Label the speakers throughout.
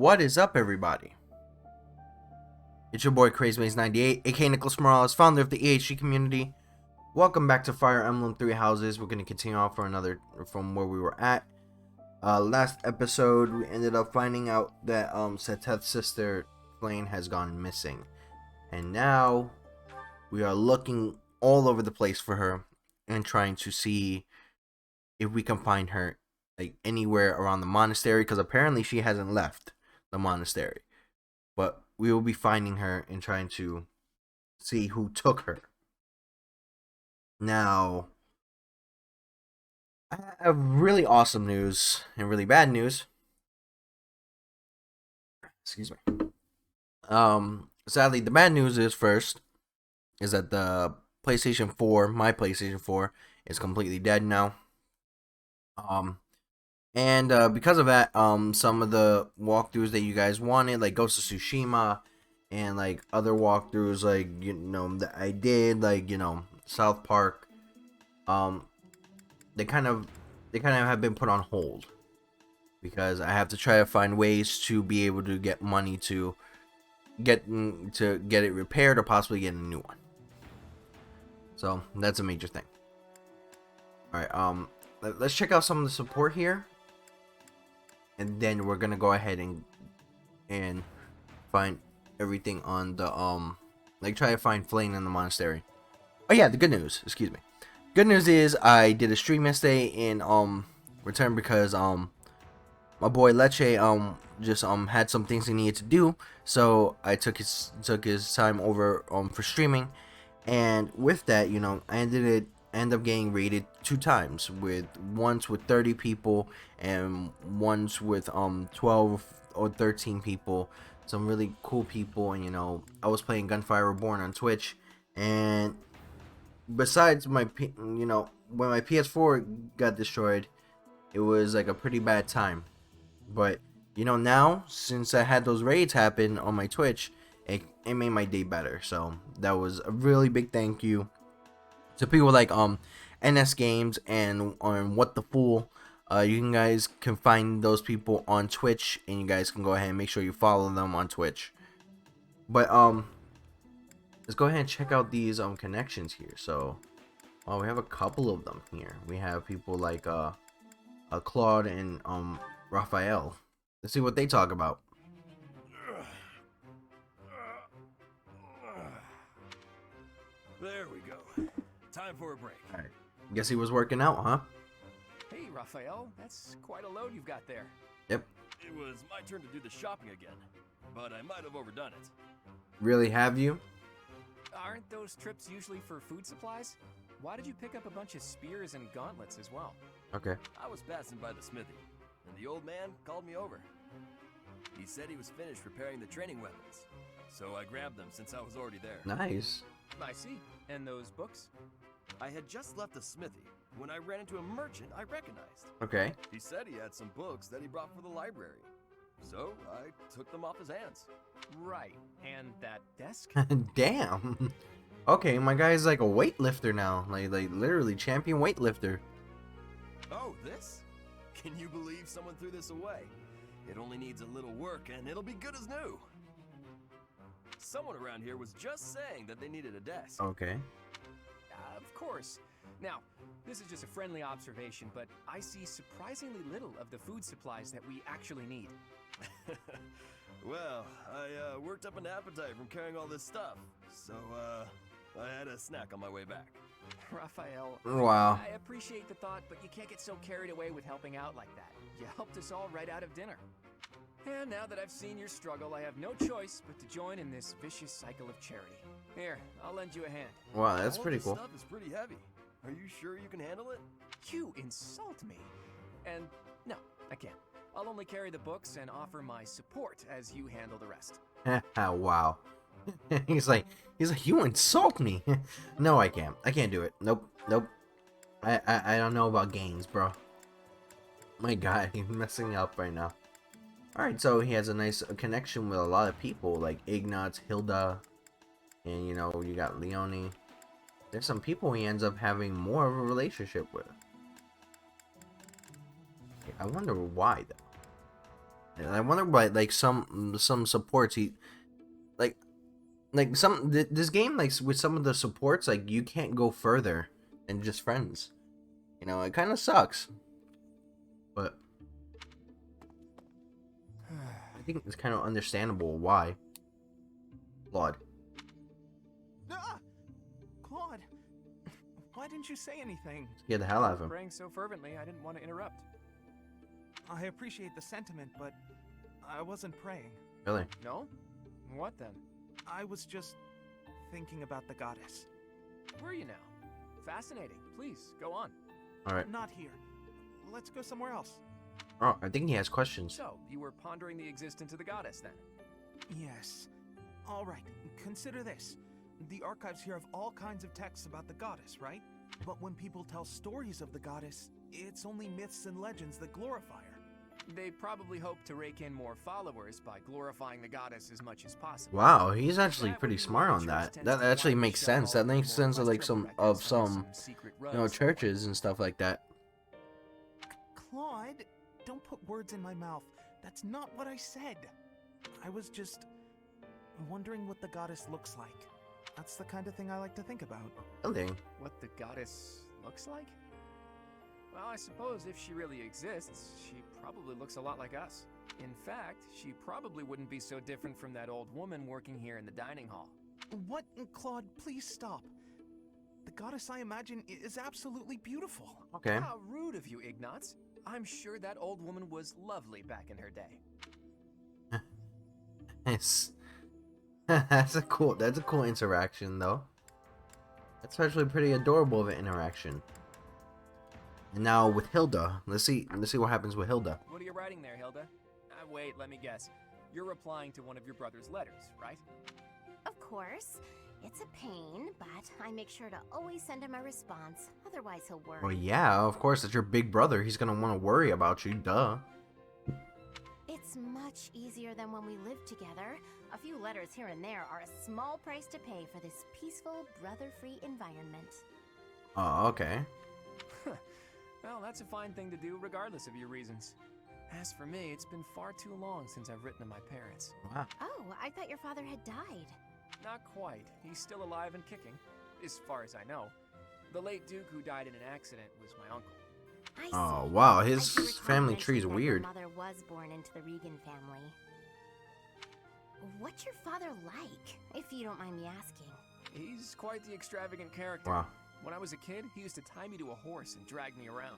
Speaker 1: What is up, everybody? It's your boy CrazyMaze98, aka Nicholas Morales, founder of the EHG community. Welcome back to Fire Emblem Three Houses. We're going to continue on for another from where we were at. Last episode, we ended up finding out that Seteth's sister, Flame, has gone missing. And now, we are looking all over the place for her and trying to see if we can find her like anywhere around the monastery, because apparently she hasn't left the monastery. But we will be finding her and trying to see who took her. Now, I have really awesome news and really bad news. Excuse me. Sadly, the bad news is that the PlayStation 4, my PlayStation 4, is completely dead now. And because of that, some of the walkthroughs that you guys wanted, like Ghost of Tsushima, and like other walkthroughs, like that I did, like South Park, they kind of have been put on hold because I have to try to find ways to be able to get money to get it repaired or possibly get a new one. So that's a major thing. All right, let's check out some of the support here. And then we're gonna go ahead and find everything on the try to find Flame in the monastery. Oh yeah, the good news. Excuse me. Good news is I did a stream yesterday in return because my boy Leche just had some things he needed to do, so I took his time over for streaming, and with that I ended up getting rated 2 times, once with 30 people and once with 12 or 13 people, some really cool people. And I was playing Gunfire Reborn on Twitch, and besides my when my PS4 got destroyed, it was like a pretty bad time. But now, since I had those raids happen on my Twitch, it made my day better. So that was a really big thank you to people like NS Games and What the Fool. You guys can find those people on Twitch, and you guys can go ahead and make sure you follow them on Twitch. But let's go ahead and check out these connections here. So we have a couple of them here. We have people like Claude and Raphael. Let's see what they talk about.
Speaker 2: There we go. Time for a break.
Speaker 1: All right. Guess he was working out, huh?
Speaker 3: Hey, Raphael, that's quite a load you've got there.
Speaker 1: Yep.
Speaker 2: It was my turn to do the shopping again, but I might have overdone it.
Speaker 1: Really, have you?
Speaker 3: Aren't those trips usually for food supplies? Why did you pick up a bunch of spears and gauntlets as well?
Speaker 1: Okay.
Speaker 2: I was passing by the smithy, and the old man called me over. He said he was finished preparing the training weapons, so I grabbed them since I was already there.
Speaker 1: Nice.
Speaker 3: I see. And those books?
Speaker 2: I had just left the smithy when I ran into a merchant I recognized.
Speaker 1: Okay.
Speaker 2: He said he had some books that he brought for the library, so I took them off his hands.
Speaker 3: Right. And that desk?
Speaker 1: Damn. Okay, my guy's like a weightlifter now, like literally champion weightlifter.
Speaker 2: Oh, this? Can you believe someone threw this away? It only needs a little work and it'll be good as new. Someone around here was just saying that they needed a desk.
Speaker 1: Okay.
Speaker 3: Of course. Now, this is just a friendly observation, but I see surprisingly little of the food supplies that we actually need.
Speaker 2: Well, I worked up an appetite from carrying all this stuff, so I had a snack on my way back.
Speaker 3: Raphael,
Speaker 1: Wow.
Speaker 3: I appreciate the thought, but you can't get so carried away with helping out like that. You helped us all right out of dinner. And now that I've seen your struggle, I have no choice but to join in this vicious cycle of charity. Here, I'll lend you a hand.
Speaker 1: Wow, that's
Speaker 2: All
Speaker 1: pretty
Speaker 2: this
Speaker 1: cool.
Speaker 2: stuff is pretty heavy. Are you sure you can handle it?
Speaker 3: You insult me. And no, I can't. I'll only carry the books and offer my support as you handle the rest.
Speaker 1: Wow. he's like you insult me. No, I can't do it. Nope. I don't know about games, bro. My God, he's messing up right now. All right, so he has a nice connection with a lot of people like Ignatz, Hilda, and you got Leonie. There's some people he ends up having more of a relationship with. I wonder why though. And I wonder why, like some supports he like this game, like with some of the supports, like you can't go further than just friends. You know, it kind of sucks, but I think it's kind of understandable why. Claude.
Speaker 4: Ah! Claude, why didn't you say anything?
Speaker 1: Scared the hell out of him.
Speaker 3: Praying so fervently, I didn't want to interrupt.
Speaker 4: I appreciate the sentiment, but I wasn't praying.
Speaker 1: Really?
Speaker 3: No? What then?
Speaker 4: I was just thinking about the goddess.
Speaker 3: Were you now? Fascinating. Please, go on.
Speaker 1: All right.
Speaker 4: Not here. Let's go somewhere else.
Speaker 1: Oh, I think he has questions.
Speaker 3: So, you were pondering the existence of the goddess then?
Speaker 4: Yes. All right, consider this. The archives here have all kinds of texts about the goddess, right? But when people tell stories of the goddess, it's only myths and legends that glorify her.
Speaker 3: They probably hope to rake in more followers by glorifying the goddess as much as possible.
Speaker 1: Wow, he's actually pretty smart on that. That actually makes sense. That makes sense of like some churches and stuff like that.
Speaker 4: Claude, don't put words in my mouth. That's not what I said. I was just wondering what the goddess looks like. That's the kind of thing I like to think about.
Speaker 1: Really?
Speaker 3: What the goddess looks like? Well, I suppose if she really exists, she probably looks a lot like us. In fact, she probably wouldn't be so different from that old woman working here in the dining hall.
Speaker 4: What? Claude, please stop. The goddess I imagine is absolutely beautiful.
Speaker 1: Okay.
Speaker 3: How rude of you, Ignatz. I'm sure that old woman was lovely back in her day.
Speaker 1: Nice. That's a cool interaction though. That's actually pretty adorable of an interaction. And now with Hilda, let's see what happens with Hilda.
Speaker 3: What are you writing there, Hilda? Wait, let me guess. You're replying to one of your brother's letters, right?
Speaker 5: Of course. It's a pain, but I make sure to always send him a response. Otherwise, he'll worry.
Speaker 1: Well, yeah, of course, it's your big brother. He's gonna want to worry about you, duh.
Speaker 5: It's much easier than when we lived together. A few letters here and there are a small price to pay for this peaceful, brother-free environment.
Speaker 1: Oh, okay.
Speaker 3: Well, that's a fine thing to do, regardless of your reasons. As for me, it's been far too long since I've written to my parents.
Speaker 1: Wow.
Speaker 5: Oh, I thought your father had died.
Speaker 3: Not quite. He's still alive and kicking, as far as I know. The late Duke who died in an accident was my uncle.
Speaker 5: I see.
Speaker 1: Oh, wow,
Speaker 5: I
Speaker 1: his
Speaker 5: do recall
Speaker 1: family
Speaker 5: you
Speaker 1: tree is
Speaker 5: mentioning that
Speaker 1: weird.
Speaker 5: Your mother was born into the Regan family. What's your father like, if you don't mind me asking?
Speaker 3: He's quite the extravagant character.
Speaker 1: Wow.
Speaker 3: When I was a kid, he used to tie me to a horse and drag me around.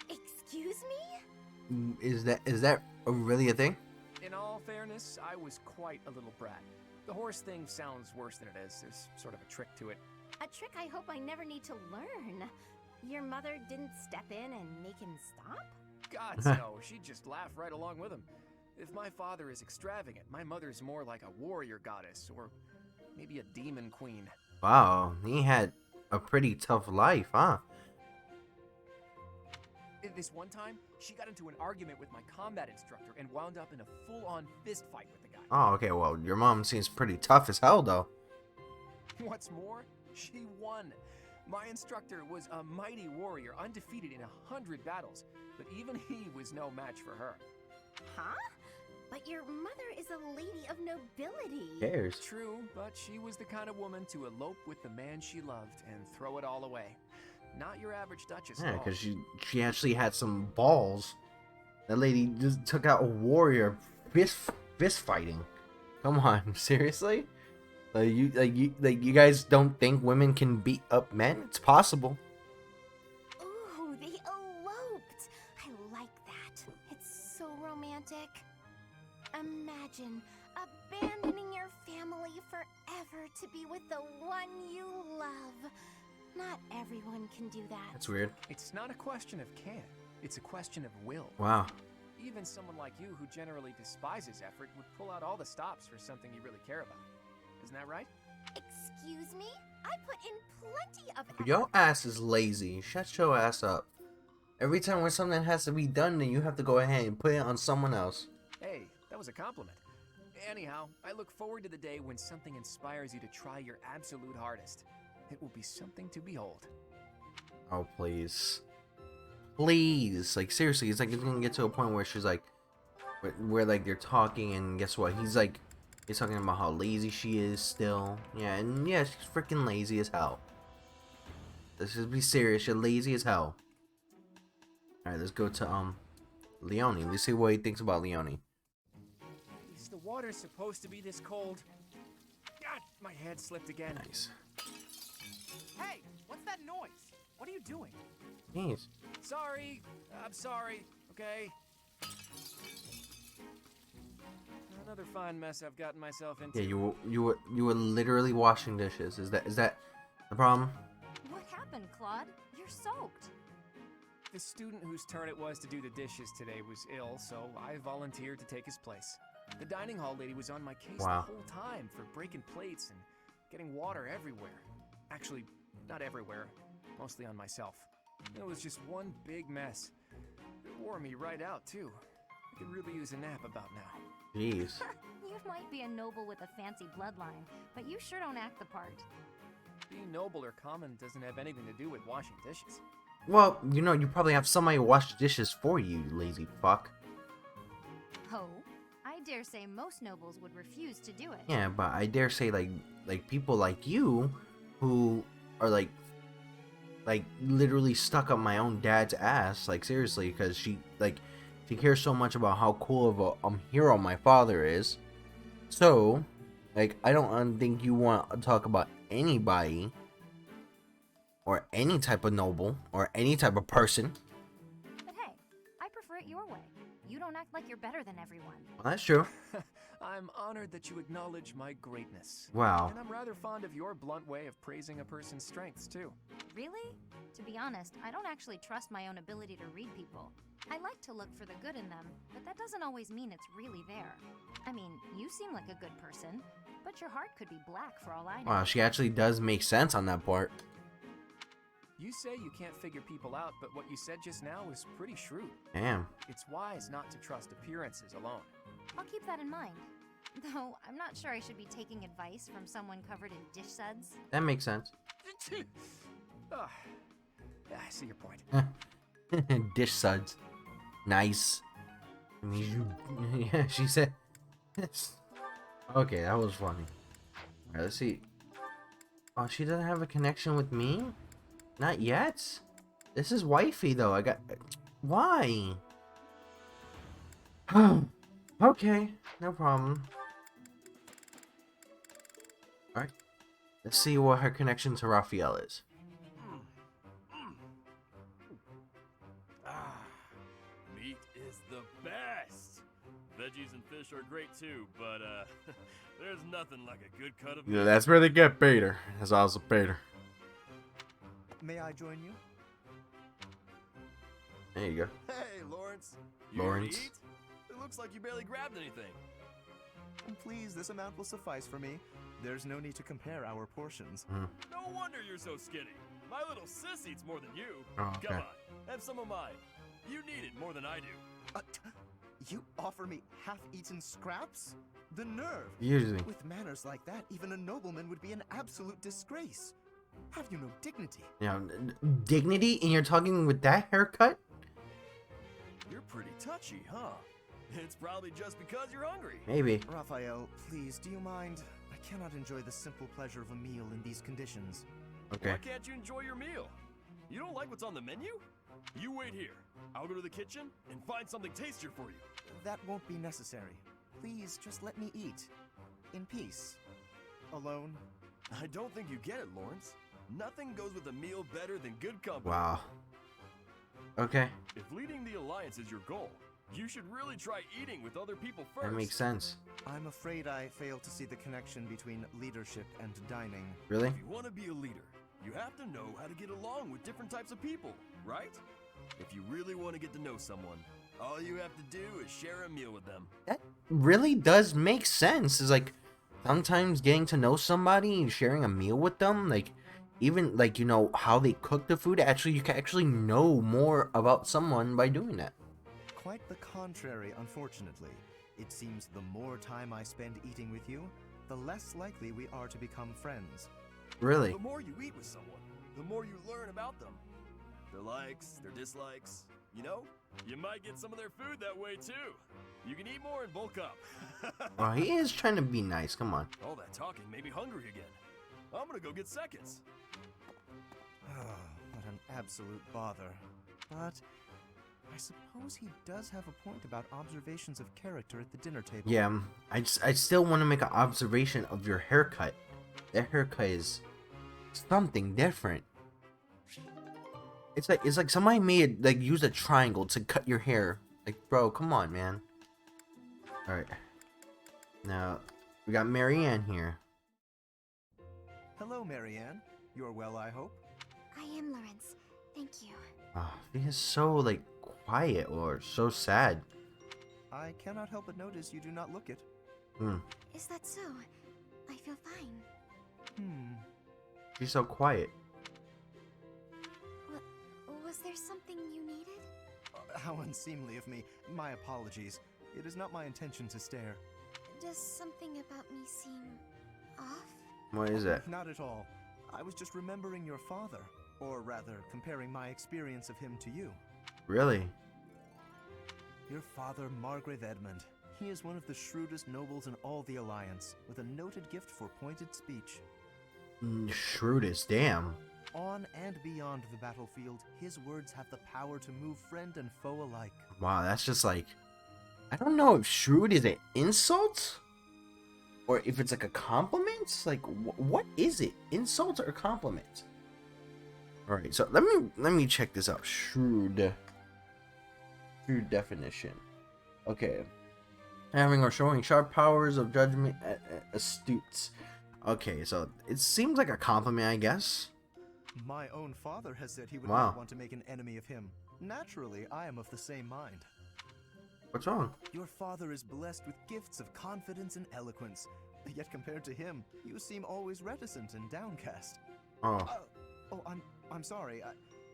Speaker 5: Excuse me?
Speaker 1: Is that really a thing?
Speaker 3: In all fairness, I was quite a little brat. The horse thing sounds worse than it is. There's sort of a trick to it.
Speaker 5: A trick I hope I never need to learn. Your mother didn't step in and make him stop?
Speaker 3: Gods no, she'd just laugh right along with him. If my father is extravagant, my mother's more like a warrior goddess, or maybe a demon queen.
Speaker 1: Wow, he had a pretty tough life, huh?
Speaker 3: This one time, she got into an argument with my combat instructor and wound up in a full-on fist fight with the guy.
Speaker 1: Oh, okay, well, your mom seems pretty tough as hell, though.
Speaker 3: What's more, she won. My instructor was a mighty warrior, undefeated in 100 battles, but even he was no match for her.
Speaker 5: Huh? But your mother is a lady of nobility.
Speaker 1: Who cares?
Speaker 3: True, but she was the kind of woman to elope with the man she loved and throw it all away. Not your average duchess
Speaker 1: Yeah,
Speaker 3: at all.
Speaker 1: because she actually had some balls. That lady just took out a warrior fist fighting. Come on, seriously? You guys don't think women can beat up men? It's possible.
Speaker 5: Ooh, they eloped. I like that. It's so romantic. Imagine abandoning your family forever to be with the one you love. Not everyone can do that.
Speaker 1: That's weird.
Speaker 3: It's not a question of can, it's a question of will.
Speaker 1: Wow.
Speaker 3: Even someone like you who generally despises effort would pull out all the stops for something you really care about. Isn't that right?
Speaker 5: Excuse me? I put in plenty of effort.
Speaker 1: Your ass is lazy. Shut your ass up. Every time when something has to be done, then you have to go ahead and put it on someone else.
Speaker 3: Hey, that was a compliment. Anyhow, I look forward to the day when something inspires you to try your absolute hardest. It will be something to behold.
Speaker 1: Oh, please. Please. Like, seriously, it's like it's gonna get to a point where she's like, where like they're talking, and guess what? He's talking about how lazy she is still. Yeah, and yeah, she's freaking lazy as hell. Let's just be serious. You're lazy as hell. All right, let's go to Leone. Let's see what he thinks about Leone.
Speaker 3: Is the water supposed to be this cold? God, my head slipped again.
Speaker 1: Nice.
Speaker 4: Hey, what's that noise? What are you doing?
Speaker 1: Jeez.
Speaker 3: Sorry, I'm sorry. Okay. Another fine mess I've gotten myself into.
Speaker 1: Yeah, you were literally washing dishes. Is that the problem?
Speaker 5: What happened, Claude? You're soaked.
Speaker 3: The student whose turn it was to do the dishes today was ill, so I volunteered to take his place. The dining hall lady was on my case
Speaker 1: Wow.
Speaker 3: the whole time for breaking plates and getting water everywhere. Actually, not everywhere, mostly on myself. It was just one big mess. It wore me right out, too. I could really use a nap about now.
Speaker 1: Jeez.
Speaker 5: You might be a noble with a fancy bloodline, but you sure don't act the part.
Speaker 3: Being noble or common doesn't have anything to do with washing dishes.
Speaker 1: Well, you probably have somebody wash dishes for you, you lazy fuck.
Speaker 5: Oh, I dare say most nobles would refuse to do it.
Speaker 1: Yeah, but I dare say like people like you who are like literally stuck up my own dad's ass, like seriously, because she cares so much about how cool of a hero my father is. So, like, I don't think you want to talk about anybody or any type of noble or any type of person.
Speaker 5: But hey, I prefer it your way. You don't act like you're better than everyone.
Speaker 1: Well, that's true.
Speaker 3: I'm honored that you acknowledge my greatness.
Speaker 1: Wow.
Speaker 3: And I'm rather fond of your blunt way of praising a person's strengths, too.
Speaker 5: Really? To be honest, I don't actually trust my own ability to read people. I like to look for the good in them, but that doesn't always mean it's really there. I mean, you seem like a good person, but your heart could be black for all I know.
Speaker 1: Wow, she actually does make sense on that part.
Speaker 3: You say you can't figure people out, but what you said just now is pretty shrewd.
Speaker 1: Damn.
Speaker 3: It's wise not to trust appearances alone.
Speaker 5: I'll keep that in mind. Though, I'm not sure I should be taking advice from someone covered in dish suds.
Speaker 1: That makes sense.
Speaker 3: Ah, I see your point.
Speaker 1: Dish suds. Nice. I mean, yeah, she said. Okay, that was funny. Alright, let's see. Oh, she doesn't have a connection with me? Not yet? This is wifey, though. Why? Okay, no problem. Alright. Let's see what her connection to Raphael is.
Speaker 2: Meat is the best. Veggies and fish are great too, but there's nothing like a good cut of meat.
Speaker 1: Yeah, that's where they get Peter. That's also Peter.
Speaker 4: May I join you?
Speaker 1: There you go.
Speaker 2: Hey, Lawrence.
Speaker 1: Lawrence.
Speaker 2: Eat? It looks like you barely grabbed anything.
Speaker 4: Please, this amount will suffice for me. There's no need to compare our portions.
Speaker 2: No wonder you're so skinny. My little sis eats more than you.
Speaker 1: Oh, okay.
Speaker 2: Come on, have some of mine. You need it more than I do.
Speaker 4: You offer me half-eaten scraps? The nerve!
Speaker 1: Usually.
Speaker 4: With manners like that, even a nobleman would be an absolute disgrace. Have you no dignity?
Speaker 1: Yeah, dignity? And you're talking with that haircut?
Speaker 2: You're pretty touchy, huh? It's probably just because you're hungry.
Speaker 1: Maybe.
Speaker 4: Raphael, please, do you mind? I cannot enjoy the simple pleasure of a meal in these conditions.
Speaker 1: Okay.
Speaker 2: Why can't you enjoy your meal? You don't like what's on the menu? You wait here. I'll go to the kitchen and find something tastier for you.
Speaker 4: That won't be necessary. Please, just let me eat. In peace. Alone.
Speaker 2: I don't think you get it, Lawrence. Nothing goes with a meal better than good company.
Speaker 1: Wow. Okay.
Speaker 2: If leading the Alliance is your goal, you should really try eating with other people first.
Speaker 1: That makes sense.
Speaker 4: I'm afraid I fail to see the connection between leadership and dining.
Speaker 1: Really?
Speaker 2: If you want to be a leader, you have to know how to get along with different types of people, right? If you really want to get to know someone, all you have to do is share a meal with them.
Speaker 1: That really does make sense. It's like sometimes getting to know somebody and sharing a meal with them, like even like how they cook the food, actually you can actually know more about someone by doing that.
Speaker 4: Quite the contrary, unfortunately. It seems the more time I spend eating with you, the less likely we are to become friends.
Speaker 1: Really?
Speaker 2: The more you eat with someone, the more you learn about them. Their likes, their dislikes. You might get some of their food that way too. You can eat more and bulk up.
Speaker 1: Oh, he is trying to be nice. Come on.
Speaker 2: All that talking made me hungry again. I'm gonna go get seconds.
Speaker 6: What an absolute bother. But I suppose he does have a point about observations of character at the dinner table.
Speaker 1: Yeah, I still want to make an observation of your haircut. That haircut is something different. It's like somebody made like use a triangle to cut your hair. Like, bro, come on, man. All right. Now we got Marianne here.
Speaker 6: Hello, Marianne. You're well, I hope.
Speaker 5: I am Lawrence. Thank you.
Speaker 1: Oh, he is so like quiet or so sad.
Speaker 6: I cannot help but notice you do not look it.
Speaker 5: Is that so? I feel fine.
Speaker 1: She's so quiet.
Speaker 5: Was there something you needed?
Speaker 6: How unseemly of me. My apologies. It is not my intention to stare.
Speaker 5: Does something about me seem off?
Speaker 1: What is that?
Speaker 6: Not at all. I was just remembering your father. Or rather, comparing my experience of him to you.
Speaker 1: Really?
Speaker 6: Your father, Margrave Edmund. He is one of the shrewdest nobles in all the Alliance, with a noted gift for pointed speech.
Speaker 1: Shrewdest, damn.
Speaker 6: On and beyond the battlefield, his words have the power to move friend and foe alike.
Speaker 1: Wow, that's just like, I don't know if shrewd is an insult or if it's like a compliment. Like, what is it? Insult or compliment? All right, so let me check this out. Shrewd definition. Okay, having or showing sharp powers of judgment, astute. Okay, so it seems like a compliment, I guess.
Speaker 6: My own father has said he would
Speaker 1: Wow.
Speaker 6: not want to make an enemy of him. Naturally, I am of the same mind.
Speaker 1: What's wrong?
Speaker 6: Your father is blessed with gifts of confidence and eloquence, yet compared to him, you seem always reticent and downcast.
Speaker 1: Oh,
Speaker 6: I'm sorry.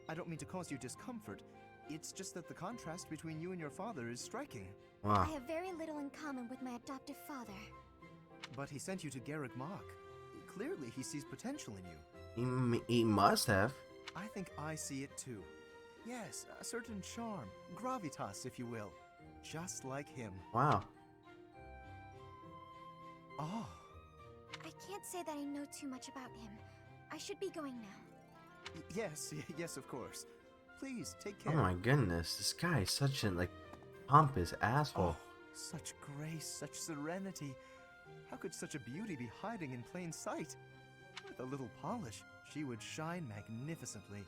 Speaker 6: I don't mean to cause you discomfort. It's just that the contrast between you and your father is striking.
Speaker 1: wow.
Speaker 5: I have very little in common with my adoptive father.
Speaker 6: But he sent you to Garrick Mach. Clearly, he sees potential in you.
Speaker 1: He must have.
Speaker 6: I think I see it too. Yes, a certain charm, gravitas, if you will. Just like him.
Speaker 1: Wow.
Speaker 6: Oh,
Speaker 5: I can't say that I know too much about him. I should be going now.
Speaker 6: yes, of course. Please, take
Speaker 1: Oh
Speaker 6: care.
Speaker 1: my goodness, this guy is such a like pompous asshole.
Speaker 6: Such grace, such serenity. How could such a beauty be hiding in plain sight? With a little polish, she would shine magnificently.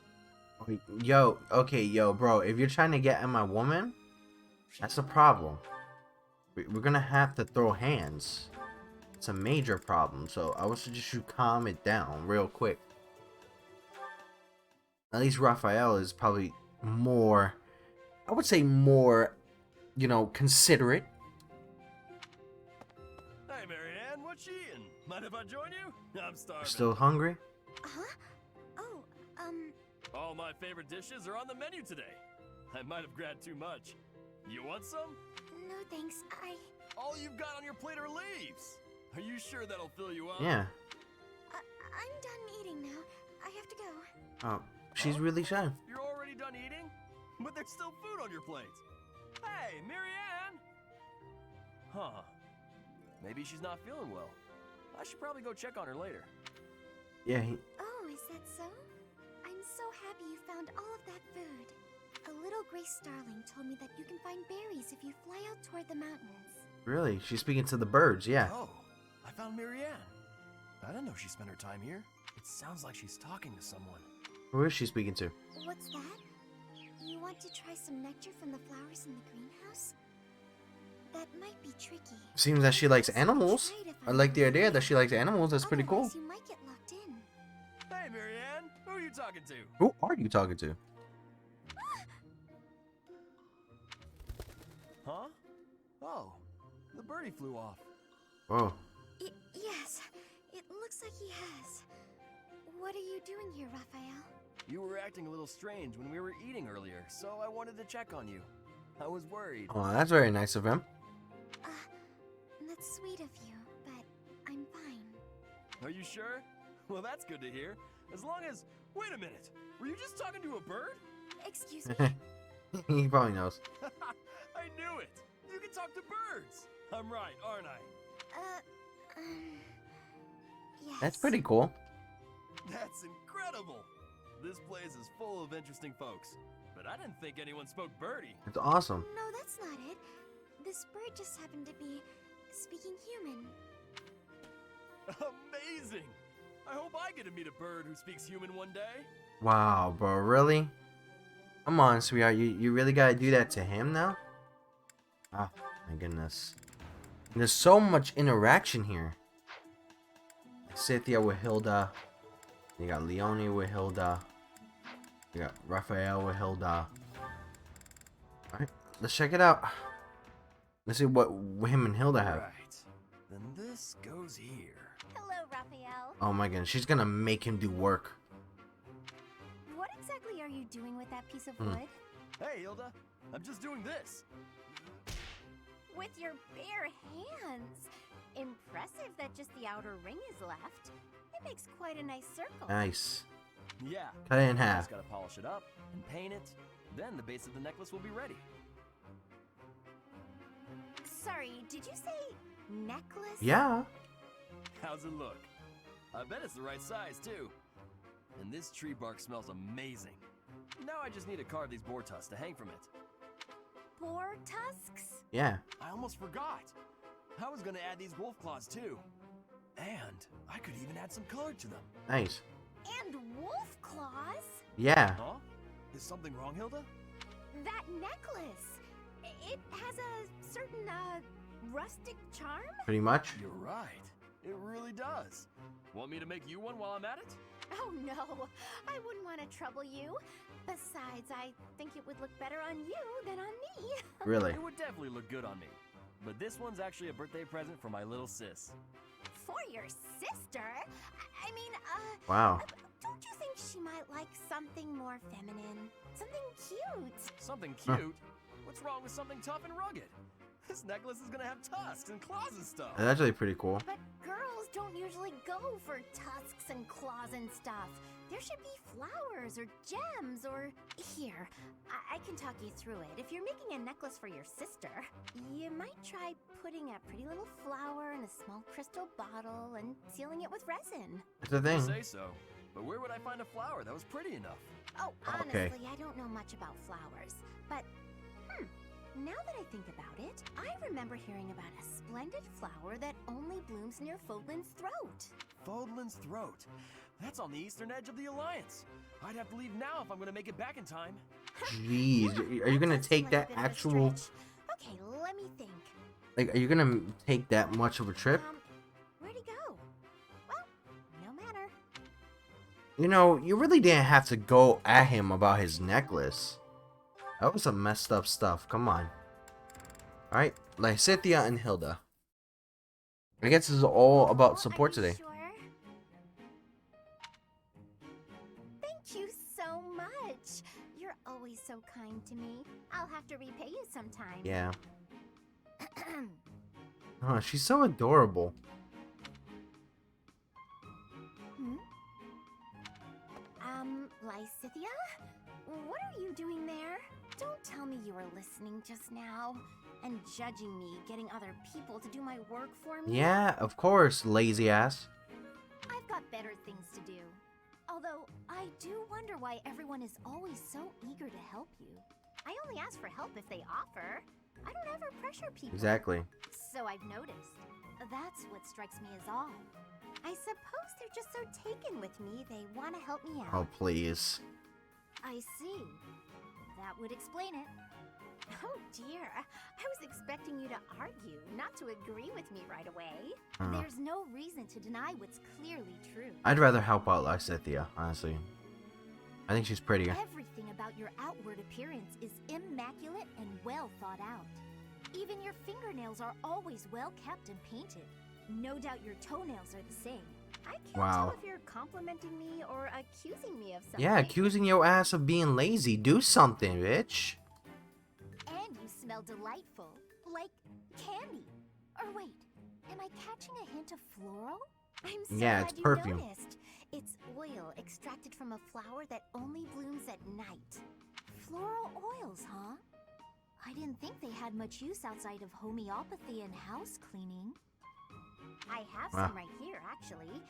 Speaker 1: Yo, bro, if you're trying to get at my woman, that's a problem. We're gonna have to throw hands. It's a major problem, so I would suggest you calm it down real quick. At least Raphael is probably more, I would say more, considerate.
Speaker 2: Hey, Marianne, what you eating? Mind if I join you? I'm starving.
Speaker 1: Still hungry?
Speaker 5: Huh? Oh,
Speaker 2: All my favorite dishes are on the menu today. I might have grabbed too much. You want some?
Speaker 5: no thanks.
Speaker 2: All you've got on your plate are leaves. Are you sure that'll fill you up?
Speaker 1: Yeah.
Speaker 5: I'm done eating now. I have to go.
Speaker 1: Oh, she's really shy.
Speaker 2: You're already done eating? But there's still food on your plate. Hey, Marianne! Huh. Maybe she's not feeling well. I should probably go check on her later.
Speaker 1: Yeah,
Speaker 5: Oh, is that so? I'm so happy you found all of that food. A little gray starling told me that you can find berries if you fly out toward the mountains.
Speaker 1: really? She's speaking to the birds, yeah.
Speaker 2: Oh, I found Marianne. I didn't know she spent her time here. It sounds like she's talking to someone.
Speaker 1: Who is she speaking to?
Speaker 5: What's that? You want to try some nectar from the flowers in the greenhouse? That might be tricky.
Speaker 1: Seems that she likes
Speaker 5: I'll
Speaker 1: animals.
Speaker 5: try it if
Speaker 1: I
Speaker 5: I'm
Speaker 1: like the idea
Speaker 5: lucky.
Speaker 1: that she likes animals. That's pretty cool.
Speaker 5: Otherwise, you might get locked in.
Speaker 2: Hey, Marianne! Who are you talking to?
Speaker 1: Who are you talking to?
Speaker 2: Huh? Oh, the birdie flew off.
Speaker 1: Whoa.
Speaker 5: Yes, it looks like he has. What are you doing here, Raphael?
Speaker 2: You were acting a little strange when we were eating earlier, so I wanted to check on you. I was worried.
Speaker 1: Oh, that's very nice of him.
Speaker 5: That's sweet of you, but I'm fine.
Speaker 2: Are you sure? Well, that's good to hear. As long as... Wait a minute! Were you just talking to a bird?
Speaker 5: Excuse me?
Speaker 1: He probably knows.
Speaker 2: I knew it! You can talk to birds! I'm right, aren't I?
Speaker 5: Yes.
Speaker 1: That's pretty cool.
Speaker 2: That's incredible! This place is full of interesting folks. But I didn't think anyone spoke birdie.
Speaker 1: It's awesome.
Speaker 5: No, that's not it. This bird just happened to be speaking human.
Speaker 2: Amazing! I hope I get to meet a bird who speaks human one day.
Speaker 1: Wow, bro, really? Come on, sweetheart. You really gotta do that to him now? Oh, my goodness. And there's so much interaction here. Cynthia with Hilda. You got Leonie with Hilda. You got Raphael with Hilda. Alright, let's check it out. Let's see what him and Hilda have.
Speaker 2: Right. Then this goes here.
Speaker 5: Hello, Raphael.
Speaker 1: Oh my goodness, she's gonna make him do work.
Speaker 5: What exactly are you doing with that piece of
Speaker 1: Hmm.
Speaker 5: wood?
Speaker 2: Hey, Hilda. I'm just doing this.
Speaker 5: With your bare hands. Impressive that just the outer ring is left. It makes quite a nice circle.
Speaker 1: Nice.
Speaker 2: Yeah.
Speaker 1: Cut it in
Speaker 2: Just
Speaker 1: half.
Speaker 2: gotta polish it up and paint it. Then the base of the necklace will be ready.
Speaker 5: Sorry, did you say necklace?
Speaker 1: Yeah.
Speaker 2: How's it look? I bet it's the right size, too. And this tree bark smells amazing. Now I just need to carve these boar tusks to hang from it.
Speaker 5: Boar tusks?
Speaker 1: Yeah.
Speaker 2: I almost forgot. I was gonna add these wolf claws, too. And I could even add some color to them.
Speaker 1: Nice.
Speaker 5: And wolf claws?
Speaker 1: Yeah.
Speaker 2: Huh? Is something wrong, Hilda?
Speaker 5: That necklace. It has a certain, rustic charm?
Speaker 1: Pretty much.
Speaker 2: You're right. It really does. Want me to make you one while I'm at it?
Speaker 5: Oh no, I wouldn't want to trouble you. Besides, I think it would look better on you than on me.
Speaker 1: Really.
Speaker 2: It would definitely look good on me. But this one's actually a birthday present for my little sis.
Speaker 5: For your sister? I mean,
Speaker 1: Wow.
Speaker 5: don't you think she might like something more feminine? Something cute?
Speaker 2: Something
Speaker 1: Huh.
Speaker 2: cute? What's wrong with something tough and rugged? This necklace is gonna have tusks and claws and stuff.
Speaker 1: That's actually pretty cool.
Speaker 5: But girls don't usually go for tusks and claws and stuff. There should be flowers or gems or... Here, I can talk you through it. If you're making a necklace for your sister, you might try putting a pretty little flower in a small crystal bottle and sealing it with resin.
Speaker 1: That's the
Speaker 2: You
Speaker 1: thing.
Speaker 2: say so. But where would I find a flower that was pretty enough?
Speaker 5: Oh,
Speaker 1: Okay.
Speaker 5: honestly, I don't know much about flowers. But, now that I think about it, I remember hearing about a splendid flower that only blooms near Fodlan's throat.
Speaker 2: Fodlan's throat. That's on the eastern edge of the Alliance. I'd have to leave now if I'm gonna make it back in time.
Speaker 1: Jeez.
Speaker 5: Yeah,
Speaker 1: Are you gonna
Speaker 5: does
Speaker 1: take
Speaker 5: seem like a
Speaker 1: that
Speaker 5: bit of a
Speaker 1: actual...
Speaker 5: stretch. Okay, let me think.
Speaker 1: Like, are you gonna take that much of a trip?
Speaker 5: Where'd he go? Well, no matter.
Speaker 1: You know, you really didn't have to go at him about his necklace. That was some messed up stuff. Come on. Alright, like Cynthia and Hilda. I guess this is all about support
Speaker 5: Are you
Speaker 1: today.
Speaker 5: sure? Thank you so much. You're always so kind to me. I'll have to repay you sometime.
Speaker 1: Yeah. Oh, she's so adorable.
Speaker 5: Lysithia? What are you doing there? Don't tell me you were listening just now and judging me getting other people to do my work for me.
Speaker 1: Yeah, of course, lazy ass.
Speaker 5: I've got better things to do. Although, I do wonder why everyone is always so eager to help you. I only ask for help if they offer. I don't ever pressure people.
Speaker 1: Exactly.
Speaker 5: So I've noticed. That's what strikes me as odd. I suppose they're just so taken with me, they want to help me out.
Speaker 1: Oh, please.
Speaker 5: I see. That would explain it. Oh dear, I was expecting you to argue, not to agree with me right away. There's no reason to deny what's clearly true.
Speaker 1: I'd rather help out Lysithia, honestly. I think she's prettier.
Speaker 5: Everything about your outward appearance is immaculate and well thought out. Even your fingernails are always well kept and painted. No doubt your toenails are the same. I can't
Speaker 1: Wow.
Speaker 5: tell if you're complimenting me or accusing me of something.
Speaker 1: Yeah, accusing your ass of being lazy. Do something, bitch.
Speaker 5: And you smell delightful, like candy. Or wait, am I catching a hint of floral? I'm so
Speaker 1: Yeah,
Speaker 5: glad
Speaker 1: it's
Speaker 5: you
Speaker 1: perfume.
Speaker 5: noticed. It's oil extracted from a flower that only blooms at night. Floral oils, huh? I didn't think they had much use outside of homeopathy and house cleaning. I have
Speaker 1: Wow.
Speaker 5: some right here, actually.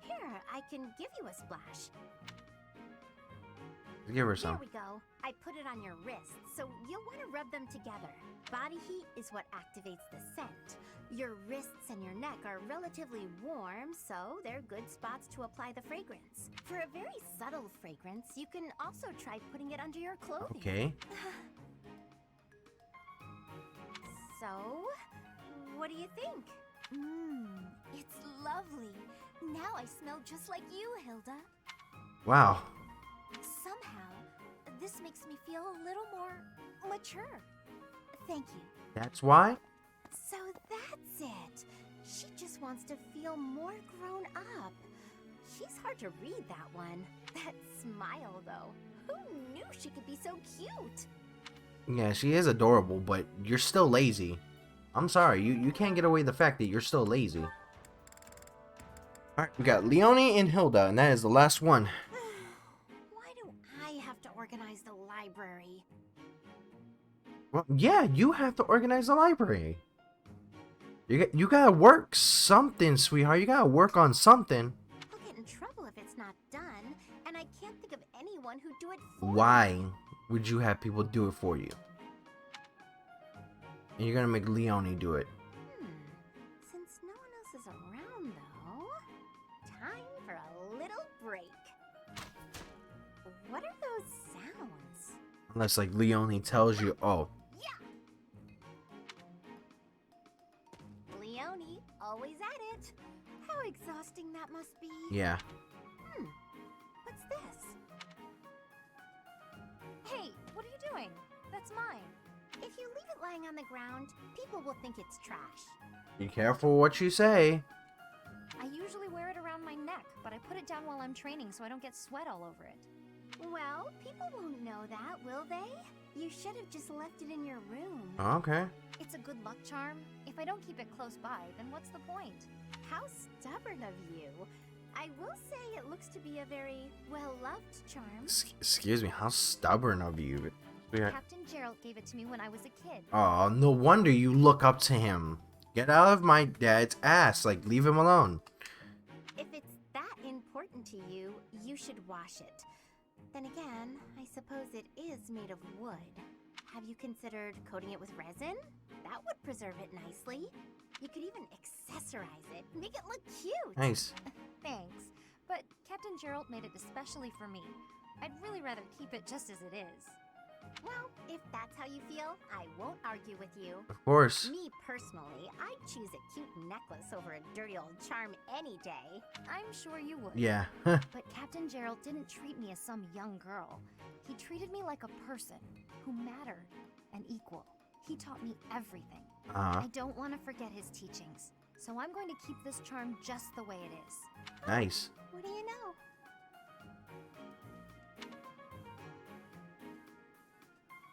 Speaker 5: Here, I can give you a splash.
Speaker 1: Give her
Speaker 5: There
Speaker 1: some.
Speaker 5: we go. I put it on your wrist, so you'll want to rub them together. Body heat is what activates the scent. Your wrists and your neck are relatively warm, so they're good spots to apply the fragrance. For a very subtle fragrance, you can also try putting it under your clothing.
Speaker 1: Okay.
Speaker 5: So, what do you think? It's lovely. Now I smell just like you, Hilda.
Speaker 1: Wow.
Speaker 5: Somehow, this makes me feel a little more mature. Thank you.
Speaker 1: That's why?
Speaker 5: So that's it. She just wants to feel more grown up. She's hard to read, that one. That smile, though. Who knew she could be so cute?
Speaker 1: Yeah, she is adorable, but you're still lazy. I'm sorry, you can't get away the fact that you're still lazy. Alright, we got Leonie and Hilda, and that is the last one.
Speaker 5: Why do I have to organize the library?
Speaker 1: Well, yeah, you have to organize the library. You gotta work something, sweetheart. You gotta work on something.
Speaker 5: I'll get in trouble if it's not done, and I can't think of anyone who'd do it for me.
Speaker 1: Why would you have people do it for you? And you're gonna make Leonie do it.
Speaker 5: Since no one else is around, though, time for a little break. What are those sounds?
Speaker 1: Unless, like, Leonie tells you, oh,
Speaker 5: Leonie, always at it. How exhausting that must be.
Speaker 1: yeah.
Speaker 5: What's this? Hey, what are you doing? That's mine. If you leave it lying on the ground, people will think it's trash.
Speaker 1: Be careful what you say.
Speaker 7: I usually wear it around my neck, but I put it down while I'm training so I don't get sweat all over it.
Speaker 5: Well, people won't know that, will they? You should have just left it in your room.
Speaker 1: Okay.
Speaker 7: It's a good luck charm. If I don't keep it close by, then what's the point?
Speaker 5: How stubborn of you. I will say it looks to be a very well-loved charm.
Speaker 1: Excuse me, how stubborn of you. Sweetheart.
Speaker 7: Captain Gerald gave it to me when I was a kid.
Speaker 1: Oh, no wonder you look up to him. Get out of my dad's ass. Like, leave him alone.
Speaker 5: If it's that important to you, you should wash it. Then again, I suppose it is made of wood. Have you considered coating it with resin? That would preserve it nicely. You could even accessorize it, make it look cute.
Speaker 1: Nice.
Speaker 7: Thanks, but Captain Gerald made it especially for me. I'd really rather keep it just as it is.
Speaker 5: Well, if that's how you feel, I won't argue with you.
Speaker 1: Of course.
Speaker 5: Me personally, I'd choose a cute necklace over a dirty old charm any day.
Speaker 7: I'm sure you would.
Speaker 1: Yeah.
Speaker 7: But Captain Gerald didn't treat me as some young girl. He treated me like a person who mattered and equal. He taught me everything. I don't want to forget his teachings, so I'm going to keep this charm just the way it is.
Speaker 1: Nice.
Speaker 5: What do you know?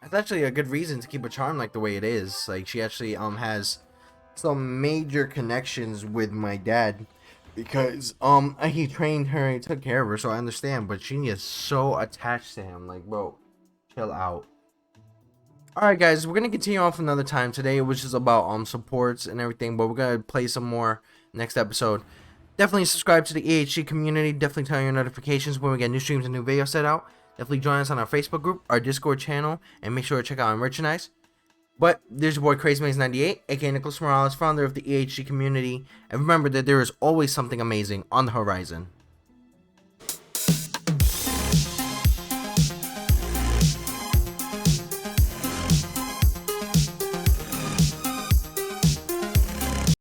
Speaker 1: That's actually a good reason to keep a charm like the way it is. Like, she actually has some major connections with my dad because he trained her and he took care of her, so I understand, but she is so attached to him. Like, bro, chill out. Alright guys, we're gonna continue on for another time. Today it was just about supports and everything, but we're gonna play some more next episode. Definitely subscribe to the EHG community. Definitely turn on your notifications when we get new streams and new videos set out. Definitely join us on our Facebook group, our Discord channel, and make sure to check out our merchandise. But there's your boy CrazyMaze98, aka Nicholas Morales, founder of the EHG community. And remember that there is always something amazing on the horizon.